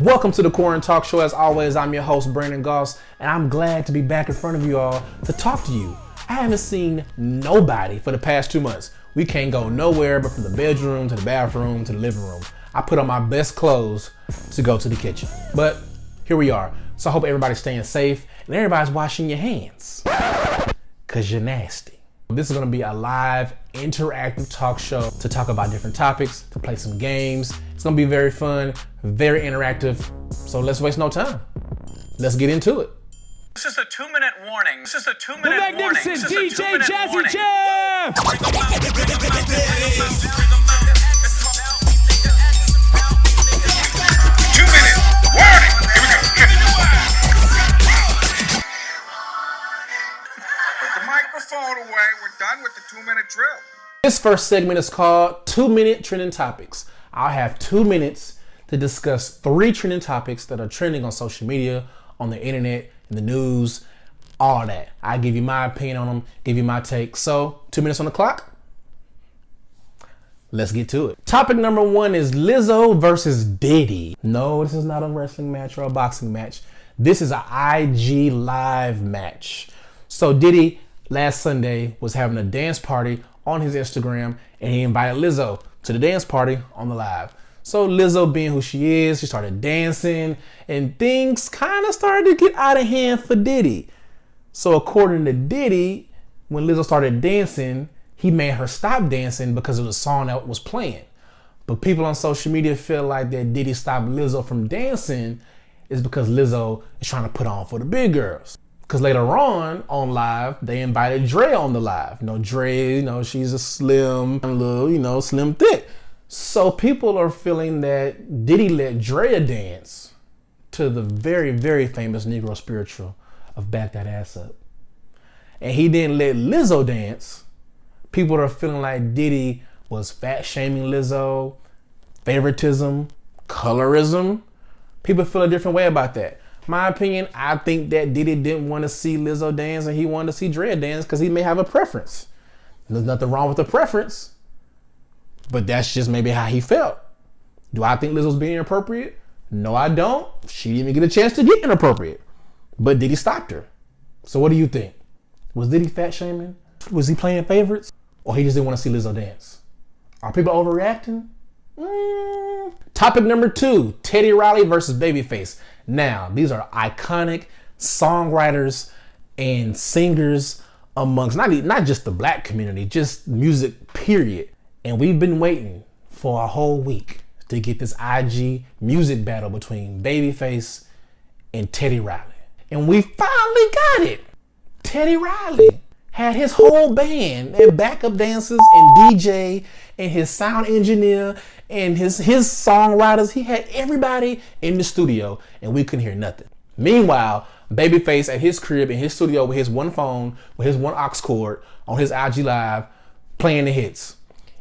Welcome to the QuaranTalk Show. As always, I'm your host, Brandon Goss, and I'm glad to be back in front of you all to talk to you. I haven't seen nobody for the past 2 months. We can't go nowhere but from the bedroom to the bathroom to the living room. I put on my best clothes to go to the kitchen. But here we are. So I hope everybody's staying safe and everybody's washing your hands, cause you're nasty. This is gonna be a live, interactive talk show to talk about different topics, to play some games. It's gonna be very fun, very interactive. So let's waste no time. Let's get into it. This is a 2-minute warning. This is a 2-minute warning. The magnificent DJ Jazzy Jeff! 2-minute warning. Here we go. Put the microphone away. We're done with the 2-minute drill. This first segment is called 2-Minute Trending Topics. I'll have 2 minutes to discuss 3 trending topics that are trending on social media, on the internet, in the news, all that. I give you my opinion on them, give you my take. So, 2 minutes on the clock. Let's get to it. Topic number 1 is Lizzo versus Diddy. No, this is not a wrestling match or a boxing match. This is an IG live match. So Diddy last Sunday was having a dance party on his Instagram, and he invited Lizzo to the dance party on the live. So Lizzo, being who she is, she started dancing, and things kind of started to get out of hand for Diddy. So according to Diddy, when Lizzo started dancing, he made her stop dancing because of the song that was playing. But people on social media feel like that Diddy stopped Lizzo from dancing is because Lizzo is trying to put on for the big girls. Because later on live, they invited Draya on the live. Draya, she's a slim, little, slim thick. So people are feeling that Diddy let Draya dance to the very, very famous Negro spiritual of Back That Ass Up. And he didn't let Lizzo dance. People are feeling like Diddy was fat shaming Lizzo, favoritism, colorism. People feel a different way about that. My opinion, I think that Diddy didn't want to see Lizzo dance and he wanted to see Draya dance because he may have a preference. There's nothing wrong with a preference, but that's just maybe how he felt. Do I think Lizzo's being inappropriate? No, I don't. She didn't even get a chance to get inappropriate, but Diddy stopped her. So what do you think? Was Diddy fat shaming? Was he playing favorites? Or he just didn't want to see Lizzo dance? Are people overreacting? Topic number 2, Teddy Riley versus Babyface. Now, these are iconic songwriters and singers amongst not just the black community, just music, period. And we've been waiting for a whole week to get this IG music battle between Babyface and Teddy Riley. And we finally got it. Teddy Riley had his whole band and backup dancers and DJ and his sound engineer and his songwriters. He had everybody in the studio and we couldn't hear nothing. Meanwhile, Babyface at his crib in his studio with his one phone, with his one aux cord on his IG Live playing the hits.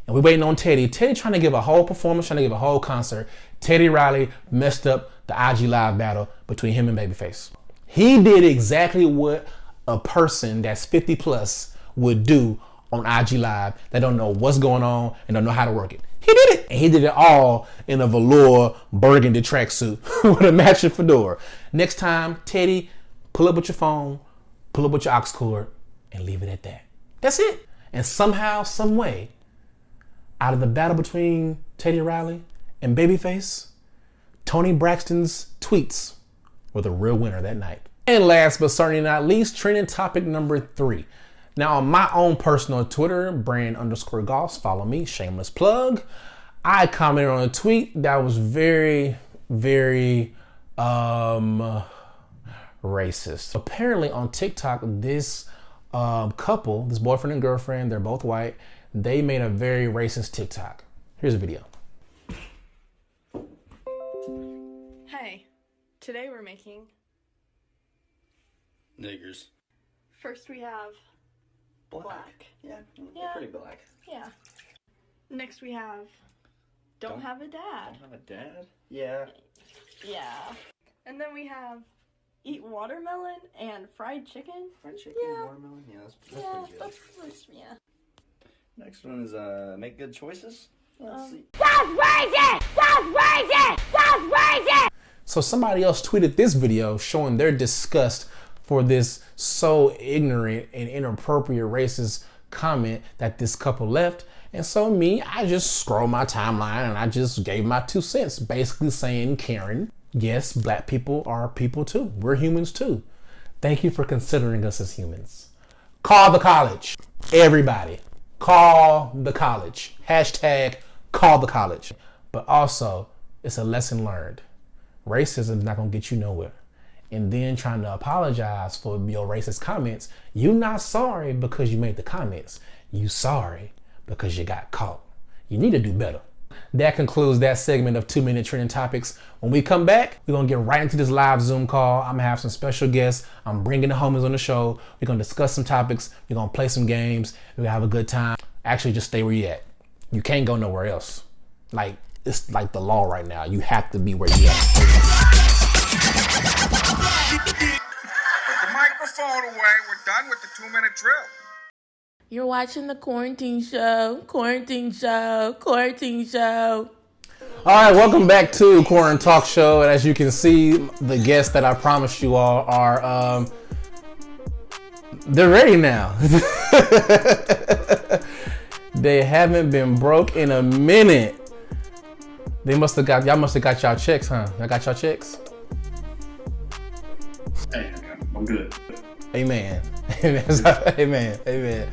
And we're waiting on Teddy. Teddy trying to give a whole performance, trying to give a whole concert. Teddy Riley messed up the IG Live battle between him and Babyface. He did exactly what a person that's 50 plus would do on IG Live that don't know what's going on and don't know how to work it. He did it. And he did it all in a velour burgundy tracksuit with a matching fedora. Next time, Teddy, pull up with your phone, pull up with your aux cord, and leave it at that. That's it. And somehow, some way, out of the battle between Teddy Riley and Babyface, Tony Braxton's tweets were the real winner that night. And last but certainly not least, trending topic number 3. Now on my own personal Twitter, Brand_Goss, follow me, shameless plug. I commented on a tweet that was very, very racist. Apparently on TikTok, this couple, this boyfriend and girlfriend, they're both white, they made a very racist TikTok. Here's a video. Hey, today we're making niggers. First we have black. Yeah, Yeah. pretty black. Yeah. Next we have don't have a dad. Don't have a dad? Yeah. Yeah. And then we have eat watermelon and fried chicken. Fried chicken, Yeah. watermelon? Yeah, that's Yeah, pretty good. that's yeah. Next one is make good choices. Let's see. So somebody else tweeted this video showing their disgust for this so ignorant and inappropriate racist comment that this couple left. And so I just scrolled my timeline and I just gave my 2 cents, basically saying, Karen, yes, black people are people too. We're humans too. Thank you for considering us as humans. Call the college. Everybody, call the college. Hashtag call the college. But also, it's a lesson learned. Racism is not going to get you nowhere. And then trying to apologize for your racist comments, you're not sorry because you made the comments. You sorry because you got caught. You need to do better. That concludes that segment of 2-minute trending topics. When we come back, we're going to get right into this live Zoom call. I'm going to have some special guests. I'm bringing the homies on the show. We're going to discuss some topics. We're going to play some games. We're going to have a good time. Actually, just stay where you at. You can't go nowhere else. Like, it's like the law right now. You have to be where you at. Put the microphone away. We're done with the 2-minute drill. You're watching the Quarantine Show. Quarantine Show. Quarantine Show. All right, welcome back to QuaranTalk Show. And as you can see, the guests that I promised you all are, they're ready now. They haven't been broke in a minute. Y'all must have got y'all checks, huh? Y'all got y'all checks? Hey, I'm good. Amen. Amen. Amen.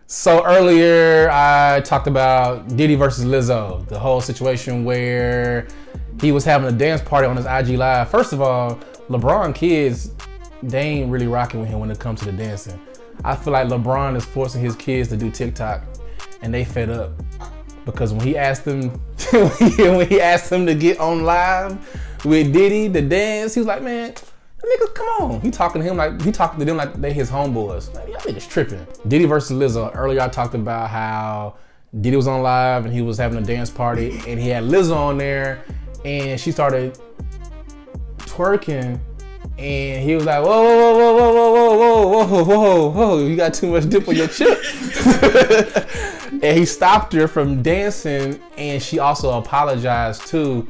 So earlier I talked about Diddy versus Lizzo, the whole situation where he was having a dance party on his IG Live. First of all, LeBron kids, they ain't really rocking with him when it comes to the dancing. I feel like LeBron is forcing his kids to do TikTok and they fed up. Because when he asked them to get on live with Diddy to dance, he was like, man, niggas, come on. He talking to them like they his homeboys. Like, y'all niggas tripping. Diddy versus Lizzo. Earlier I talked about how Diddy was on live and he was having a dance party and he had Lizzo on there and she started twerking and he was like, whoa, whoa, whoa, whoa, whoa, whoa, whoa, whoa, whoa, whoa, you got too much dip on your chip. And he stopped her from dancing and she also apologized too.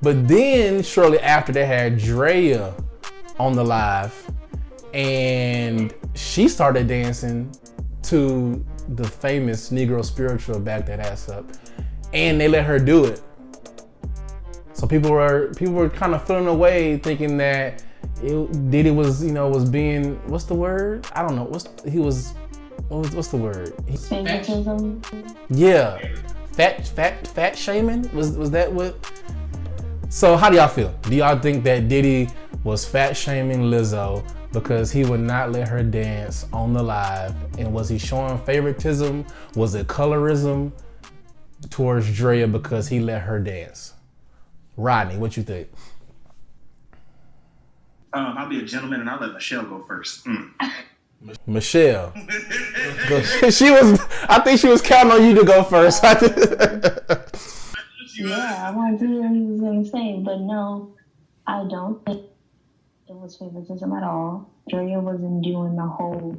But then shortly after they had Draya on the live and she started dancing to the famous Negro spiritual Back That Ass Up and they let her do it. So people were kind of feeling away thinking that Diddy was being, what's the word? I don't know. What's the word? Favoritism. Yeah. Fat shaming? Was that what? So how do y'all feel? Do y'all think that Diddy was fat shaming Lizzo because he would not let her dance on the live? And was he showing favoritism? Was it colorism towards Draya because he let her dance? Rodney, what you think? I'll be a gentleman and I'll let Michelle go first. Michelle. I think she was counting on you to go first. Yeah, I wanted to hear what he was going to say, but no, I don't think it was favoritism at all. Draya wasn't doing the whole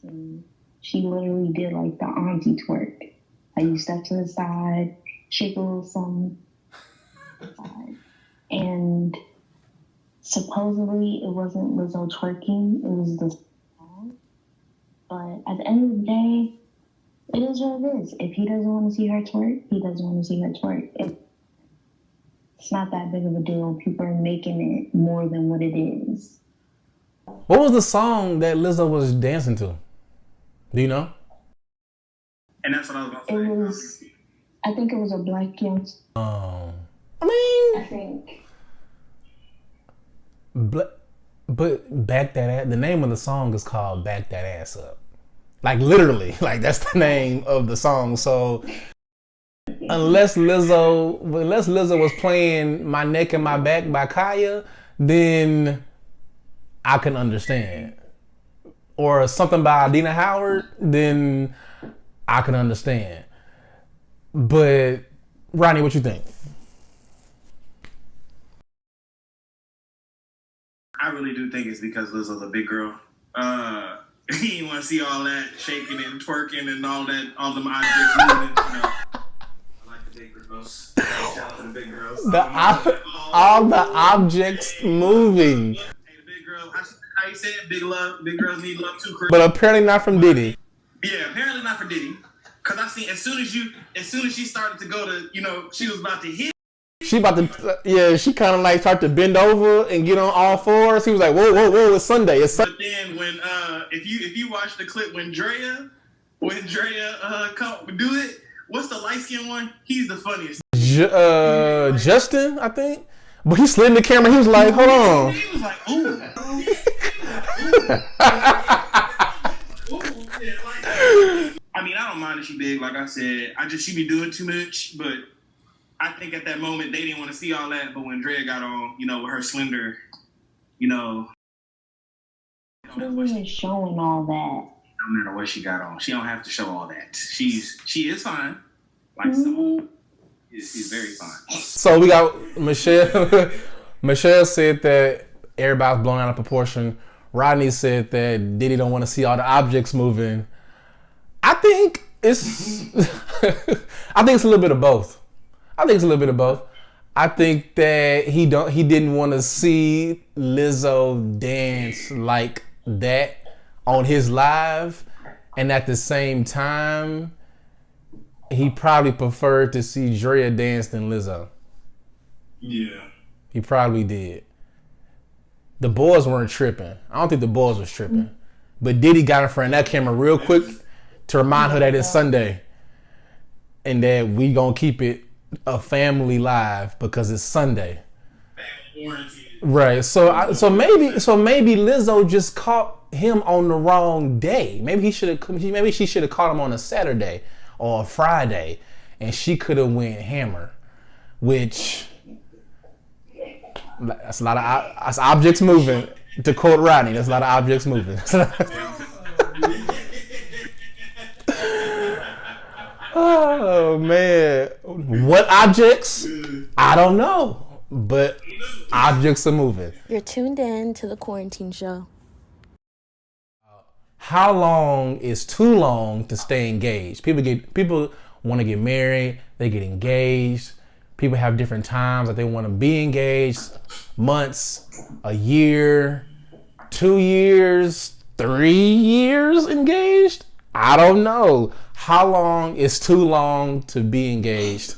thing. She literally did like the auntie twerk. Like you step to the side, shake a little something, side. And supposedly it wasn't Lizzo twerking, it was the song. But at the end of the day, it is what it is. If he doesn't want to see her twerk, he doesn't want to see her twerk. It's not that big of a deal. People are making it more than what it is. What was the song that Lizzo was dancing to? Do you know? And that's what I was going to say. I think it was a black young. I think. But Back That Ass, the name of the song is called Back That Ass Up. Like literally, like that's the name of the song. So unless Lizzo was playing My Neck and My Back by Kaya, then I can understand. Or something by Adina Howard, then I can understand. But Ronnie, what you think? I really do think it's because Lizzo's a big girl. He didn't want to see all that shaking and twerking and all them objects moving. I like the big girls. Shout out to the big girls. all the objects moving. Hey, the big girl. How you say it? Big love. Big girls need love too. Chris. But apparently not from Diddy. Yeah, apparently not for Diddy. Cause I seen as soon as she started to go to, she was about to hit. She about to, she kind of like start to bend over and get on all fours. He was like, whoa, it's Sunday. It's Sunday. But then when, if you watch the clip when Draya come do it, what's the light skinned one? He's the funniest. Justin, I think. But he slid in the camera. He was like, hold on. He was like, ooh. I mean, I don't mind if she big. Like I said, she be doing too much. But I think at that moment they didn't want to see all that. But when Draya got on, with her slender, She wasn't showing all that. No matter what she got on, she don't have to show all that. She is fine. Like someone is very fine. So we got Michelle. Michelle said that everybody's blown out of proportion. Rodney said that Diddy don't want to see all the objects moving. I think it's a little bit of both. I think that he didn't want to see Lizzo dance like that on his live, and at the same time, he probably preferred to see Draya dance than Lizzo. Yeah. He probably did. The boys weren't tripping. I don't think the boys was tripping. But Diddy got in front of that camera real quick to remind her that it's Sunday and that we gonna keep it a family live because it's Sunday. Right. So maybe Lizzo just caught him on the wrong day. Maybe she should have caught him on a Saturday or a Friday, and she could have went hammer, which that's a lot of that's objects moving. To quote Rodney, that's a lot of objects moving. Oh man, what objects? I don't know, but objects are moving. You're tuned in to the Quarantine Show. How long is too long to stay engaged? People want to get married, they get engaged. People have different times that they want to be engaged. Months, a year, 2 years, 3 years engaged? I don't know. How long is too long to be engaged?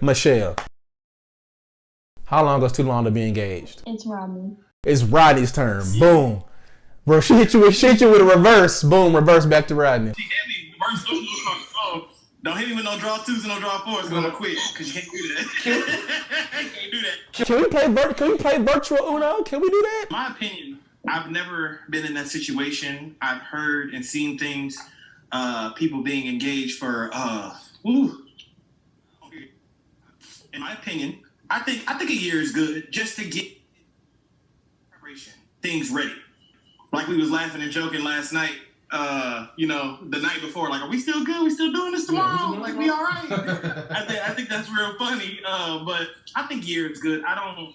Michelle. How long is too long to be engaged? It's Rodney. It's Rodney's turn. Boom. Bro, she hit you with a reverse. Boom, reverse back to Rodney. She hit me. Reverse don't hit me with no draw twos and no draw fours. I'm gonna quit because you can't do that. Can't do that. Can we play virtual Uno? Can we do that? My opinion, I've never been in that situation. I've heard and seen things, people being engaged for in my opinion, I think a year is good just to get preparation, things ready. Like we was laughing and joking last night, the night before, like, are we still good? We still doing this tomorrow? Like, we all right? I think that's real funny. But I think a year is good. I don't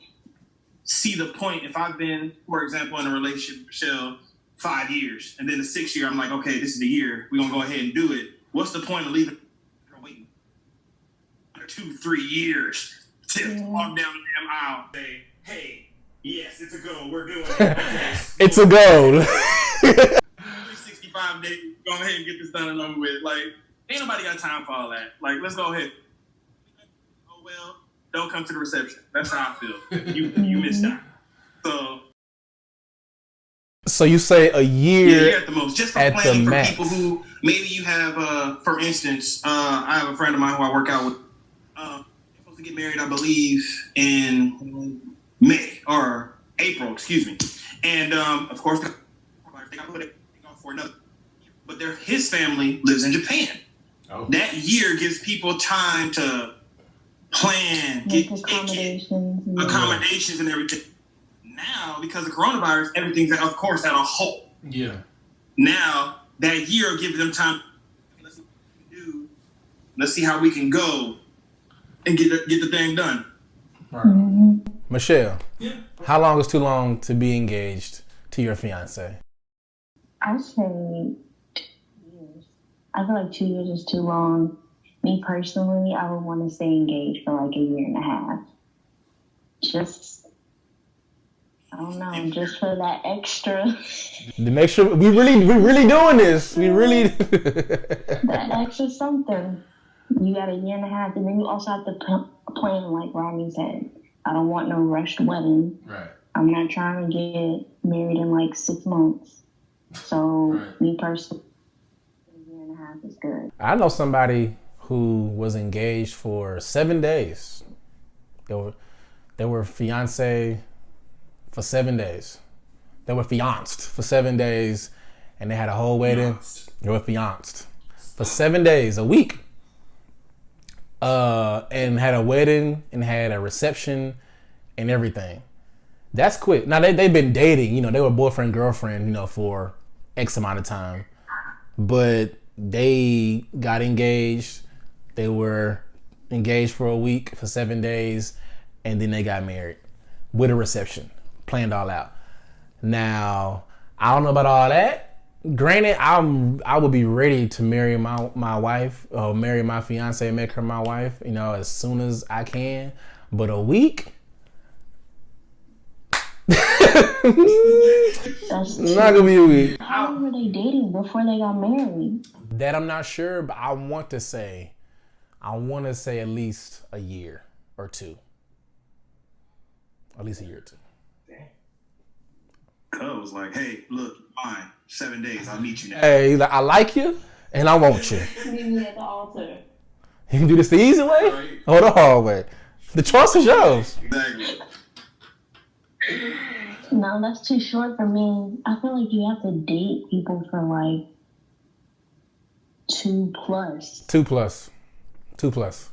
see the point if I've been, for example, in a relationship, Michelle, 5 years, and then the 6th year, I'm like, okay, this is the year. We're gonna go ahead and do it. What's the point of leaving? Waiting 2, 3 years to walk down the damn aisle and say, hey, yes, it's a go. We're doing it. Okay. It's a go. 365 days. Go ahead and get this done and over with. Like, ain't nobody got time for all that. Like, let's go ahead. Oh well, don't come to the reception. That's how I feel. You missed out. So you say a year, yeah, at the most, just for at planning the for max. people who maybe you have, for instance, I have a friend of mine who I work out with. Supposed to get married, I believe, in May or April, excuse me. And of course, they got to put it off for another. But his family lives in Japan. Oh. That year gives people time to plan, get accommodations and everything. Now, because of coronavirus, everything's, of course, at a halt. Yeah. Now, that year gives them time. Let's see what we can do. Let's see how we can go and get the thing done. Right. Mm-hmm. Michelle, how long is too long to be engaged to your fiance? I say 2 years. I feel like 2 years is too long. Me personally, I would want to stay engaged for like a year and a half. Just, I don't know, just for that extra. To make sure we really doing this. We really that extra something. You got a year and a half, and then you also have to plan, like Rodney said. I don't want no rushed wedding. Right. I'm not trying to get married in like 6 months. So me personally, a year and a half is good. I know somebody who was engaged for 7 days. They were fiancé for 7 days. They were fianced for 7 days, and they had a whole wedding. They were fianced for 7 days, a week, and had a wedding and had a reception and everything. That's quick. Now they've been dating. You know, they were boyfriend girlfriend. You know, for X amount of time, but they got engaged. They were engaged for a week, for 7 days, and then they got married with a reception, planned all out. Now, I don't know about all that. Granted, I would be ready to marry my wife, or marry my fiance and make her my wife, you know, as soon as I can. But a week? That's not gonna be a week. How long were they dating before they got married? That I'm not sure, but I want to say at least a year or two. At least a year or two. Cub was like, hey, look, fine, 7 days, I'll meet you now. Hey, I like you and I want you. Meet me at the altar. You can do this the easy way or the hard way. The choice is yours. Exactly. No, that's too short for me. I feel like you have to date people for like 2+. 2+. Because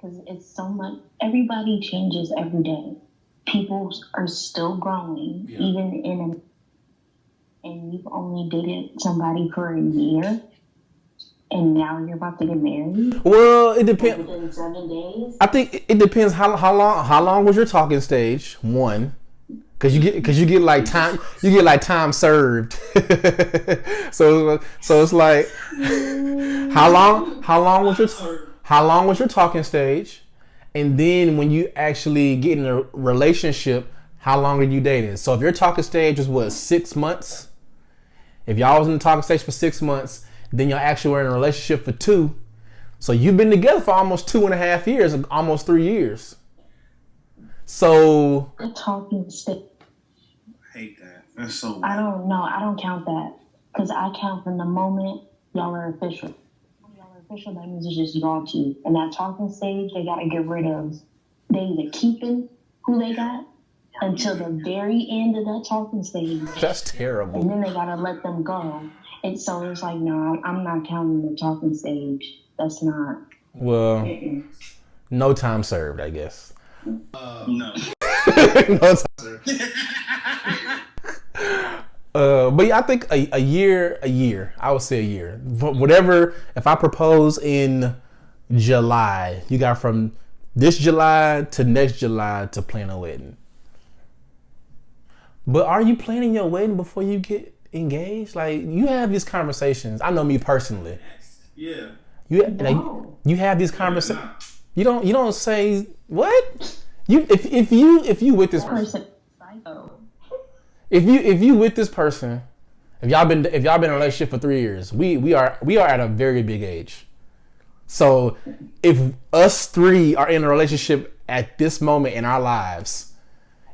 Because it's so much. Everybody changes every day. People are still growing, even in and you've only dated somebody for a year, and now you're about to get married. Well, it depends. Within 7 days. I think it depends how long was your talking stage. One, because you get like time served. so it's like how long was your talking stage, and then when you actually get in a relationship, how long are you dating? So if your talking stage was 6 months, if y'all was in the talking stage for 6 months, then y'all actually were in a relationship for 2. So you've been together for almost 2.5 years, almost 3 years. So The talking stage. I hate that. That's so weird. I don't know. I don't count that because I count from the moment y'all are official. When y'all are official, that means it's just y'all two. And that talking stage, they gotta get rid of. They either keeping who they got until the very end of that talking stage. that's terrible. And then they gotta let them go. And so it's like, no, I'm not counting the talking stage. That's not. Well, no time served, I guess. No. No time served. But yeah, I think a year. I would say a year. Whatever. If I propose in July, you got from this July to next July to plan a wedding. But are you planning your wedding before you get engaged? Like, you have these conversations. I know me personally. Yeah. You have these conversations. You don't say what? If you with this person. If you with this person, if y'all been in a relationship for 3 years, we are at a very big age. So if us three are in a relationship at this moment in our lives,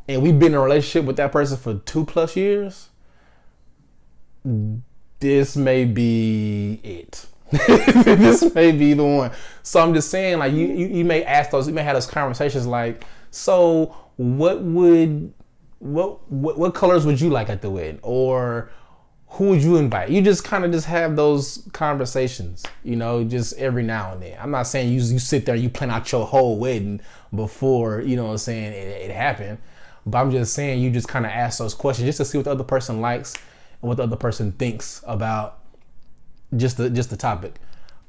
and we've been in a relationship with that person for 2+ years, this may be it. This may be the one. So I'm just saying, like, you may ask those, you may have those conversations like, so what colors would you like at the wedding? Or who would you invite? You just kind of just have those conversations, you know, just every now and then. I'm not saying you sit there, you plan out your whole wedding before, you know what I'm saying, it happened. But I'm just saying, you just kind of ask those questions just to see what the other person likes and what the other person thinks about just the topic.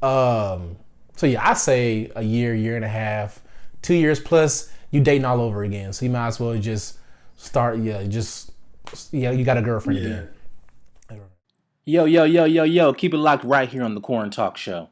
So yeah, I say a year and a half, 2 years plus, you dating all over again. So you might as well just start, you got a girlfriend again. Yo, keep it locked right here on the QuaranTalk Show.